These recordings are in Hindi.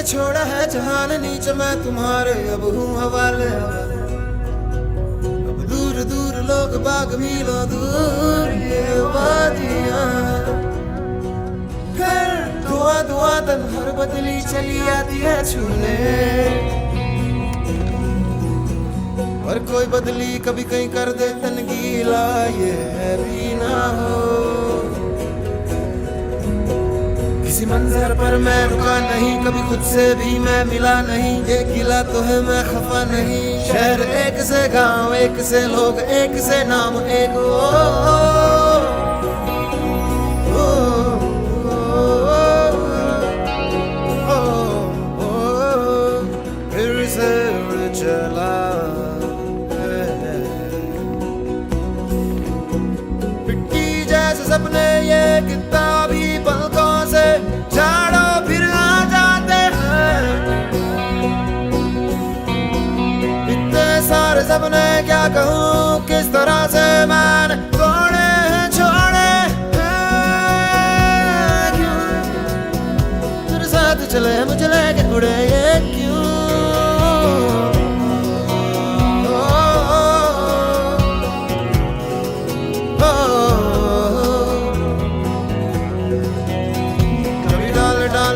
छोड़ा है जहान नीचे मैं तुम्हारे अब हूँ हवाले। अब दूर दूर लोग बाग मीलों दूर ये वादियाँ, फिर दुआ दुआ तन हर बदली चली आती है छूने। और कोई बदली कभी कहीं कर दे तन गीला ये भी ना हो। किसी मंजर पर मैं रुका नहीं, कभी खुद से भी मैं मिला नहीं। एक गिला तो है मैं खफा नहीं, शहर एक से गांव एक से लोग एक से नाम एक फिर से उड़ चला मिट्टी जैसे सपने ये किताबी पलकों से झाड़ो फिर आ जाते हैं। इतने सारे सपने क्या कहूँ किस तरह से मैंने तोड़े हैं छोड़े हैं क्यों तेरे साथ चले मुझे लेके उड़े ये क्यों।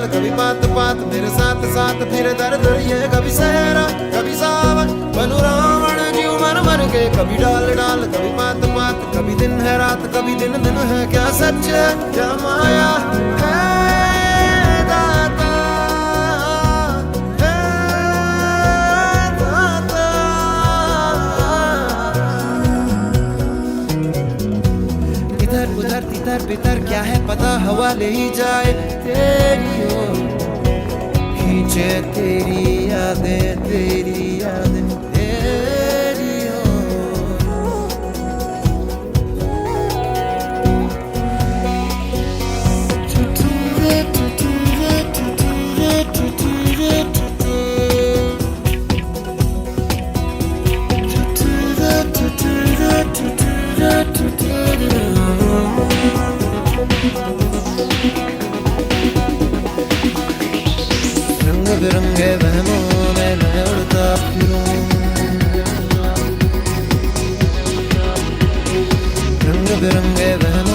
कभी बात बात मेरे साथ साथ फिर दर्द ये कभी सहरा कभी सावन बनू रावण जीव मर मर के। कभी डाल डाल कभी बात बात, कभी दिन है रात कभी दिन दिन है। क्या सच है क्या माया है दाता है दाता। इधर उधर तितर बितर क्या है पता, हवा ले ही जाए तेरी ओर। खींचे तेरी यादें तेरी यादें तेरी ओर। रंग बिरंगे वहमों में मैं उड़ता फिरूं, रंग बिरंगे वहमों